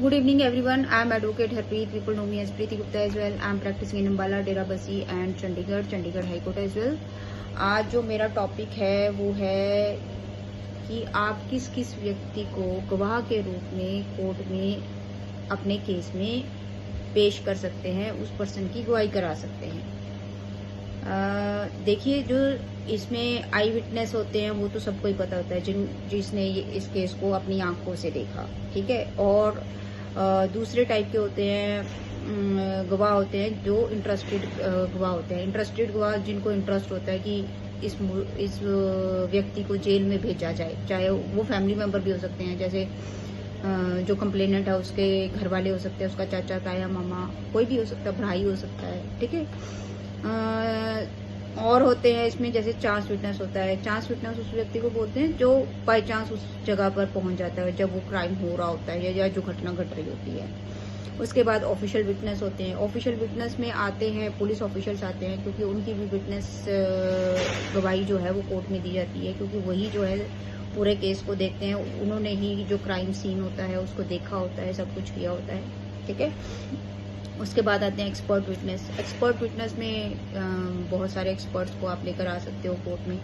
Good evening, everyone. I am Advocate Harpreet. People know me as Preeti Gupta as well. I am practicing in Ambala, Derabasi and Chandigarh High Court as well. आज जो मेरा topic है वो है कि आप किस किस व्यक्ति को गवाह के रूप में कोर्ट में अपने केस में पेश कर सकते हैं, उस पर्सन की गवाही करा सकते हैं। देखिए, जो इसमें आई विटनेस होते हैं वो तो सबको ही पता होता है, जिसने इस केस को अपनी आंखों से देखा, ठीक है। और दूसरे टाइप के होते हैं गवाह होते हैं जो इंटरेस्टेड गवाह होते हैं। इंटरेस्टेड गवाह जिनको इंटरेस्ट होता है कि इस व्यक्ति को जेल में भेजा जाए, चाहे वो फैमिली मेंबर भी हो सकते हैं, जैसे जो कंप्लेनेंट है उसके घर वाले हो सकते हैं, उसका चाचा ताया मामा कोई भी हो सकता है, भाई हो सकता है, ठीक है। और होते हैं इसमें जैसे चांस विटनेस होता है। चांस विटनेस उस व्यक्ति को बोलते हैं जो बाय चांस उस जगह पर पहुंच जाता है जब वो क्राइम हो रहा होता है या जो घटना घट रही होती है। उसके बाद ऑफिशियल विटनेस होते हैं। ऑफिशियल विटनेस में आते हैं पुलिस ऑफिशियल्स आते हैं, क्योंकि उनकी भी विटनेस गवाही जो है वो कोर्ट में दी जाती है, क्योंकि वही जो है पूरे केस को देखते हैं। उन्होंने ही जो क्राइम सीन होता है उसको देखा होता है, सब कुछ किया होता है, ठीक है। उसके बाद आते हैं एक्सपर्ट विटनेस। एक्सपर्ट विटनेस में बहुत सारे एक्सपर्ट्स को आप लेकर आ सकते हो कोर्ट में,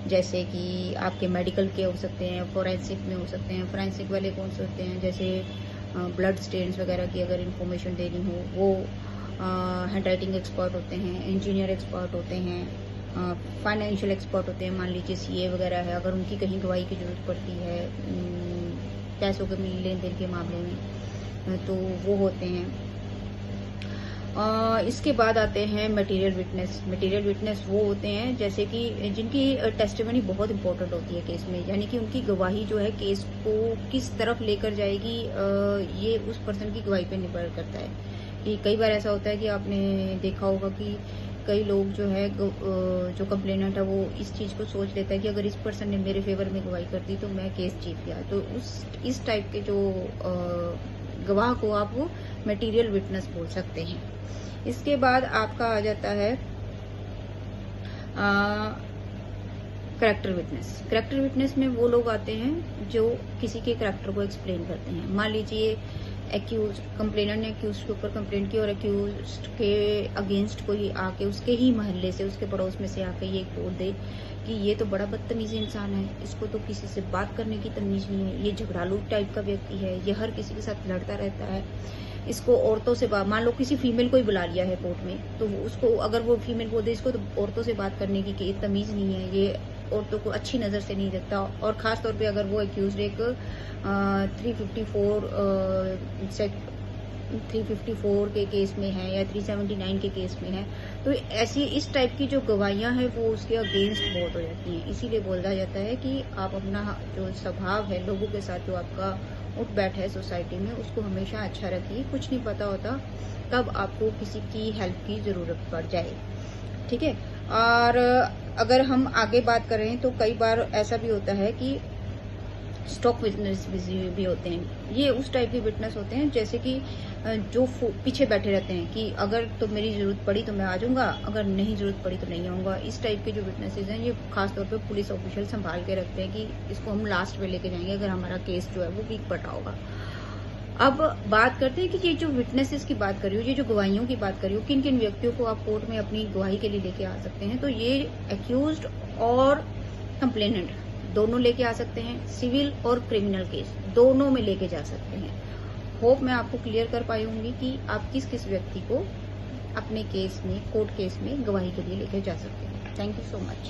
जैसे कि आपके मेडिकल के हो सकते हैं, फोरेंसिक में हो सकते हैं। फोरेंसिक वाले कौन से होते हैं, जैसे ब्लड स्टेन्स वगैरह की अगर इन्फॉर्मेशन देनी हो वो हैंड राइटिंग एक्सपर्ट होते हैं, इंजीनियर एक्सपर्ट होते हैं, फाइनेंशियल एक्सपर्ट होते हैं। मान लीजिए सीए वगैरह है, अगर उनकी कहीं गवाही की जरूरत पड़ती है पैसों के लेन देन के मामले में, तो वो होते हैं। इसके बाद आते हैं मटेरियल विटनेस। मटेरियल विटनेस वो होते हैं जैसे कि जिनकी टेस्टिमनी बहुत इंपॉर्टेंट होती है केस में, यानी कि उनकी गवाही जो है केस को किस तरफ लेकर जाएगी, ये उस पर्सन की गवाही पे निर्भर करता है। कि कई बार ऐसा होता है कि आपने देखा होगा कि कई लोग जो है जो कंप्लेनेंट है वो इस चीज को सोच लेता है कि अगर इस पर्सन ने मेरे फेवर में गवाही कर दी तो मैं केस जीत गया। तो इस टाइप के जो गवाह को आप वो मटेरियल विटनेस बोल सकते हैं। इसके बाद आपका आ जाता है करैक्टर विटनेस। करैक्टर विटनेस में वो लोग आते हैं जो किसी के करैक्टर को एक्सप्लेन करते हैं। मान लीजिए एक्यूज कंप्लेनेंट ने एक्यूज के ऊपर कंप्लेंट की और एक्यूज के अगेंस्ट कोई आके उसके ही मोहल्ले से, उसके पड़ोस में से आके ये बोल दे कि ये तो बड़ा बदतमीज इंसान है, इसको तो किसी से बात करने की तमीज नहीं है, ये झगड़ालू टाइप का व्यक्ति है, ये हर किसी के साथ लड़ता रहता है, इसको औरतों से बात, मान लो किसी फीमेल को ही बुला लिया है कोर्ट में, तो उसको अगर वो फीमेल बोल दे इसको तो औरतों से बात करने की तमीज नहीं है, ये औरतों को अच्छी नजर से नहीं देखता। और खास तौर पे अगर वो एक्यूज एक 354 के केस में है या 379 के केस में है, तो ऐसी इस टाइप की जो गवाहियां हैं वो उसके अगेंस्ट बहुत हो जाती हैं। इसीलिए बोला जाता है कि आप अपना जो स्वभाव है, लोगों के साथ जो आपका उठ बैठ है सोसाइटी में, उसको हमेशा अच्छा रखिए। कुछ नहीं पता होता कब आपको किसी की हेल्प की जरूरत पड़ जाए, ठीक है। और अगर हम आगे बात करें तो कई बार ऐसा भी होता है कि स्टॉक विटनेस भी होते हैं। ये उस टाइप के विटनेस होते हैं जैसे कि जो पीछे बैठे रहते हैं कि अगर तो मेरी जरूरत पड़ी तो मैं आ जाऊंगा, अगर नहीं जरूरत पड़ी तो नहीं आऊंगा। इस टाइप के जो विटनेसेस हैं ये खासतौर पे पुलिस ऑफिशियल संभाल के रखते हैं कि इसको हम लास्ट में लेके जाएंगे अगर हमारा केस जो है वो वीक पटा होगा। अब बात करते हैं कि ये जो विटनेसेस की बात करी हो, ये जो गवाहियों की बात करी हो, किन किन व्यक्तियों को आप कोर्ट में अपनी गवाही के लिए लेके आ सकते हैं। तो ये एक्यूज्ड और कंप्लेनेंट दोनों लेके आ सकते हैं, सिविल और क्रिमिनल केस दोनों में लेके जा सकते हैं। होप मैं आपको क्लियर कर पाई होंगी कि आप किस किस व्यक्ति को अपने केस में, कोर्ट केस में गवाही के लिए लेके जा सकते हैं। Thank you so much.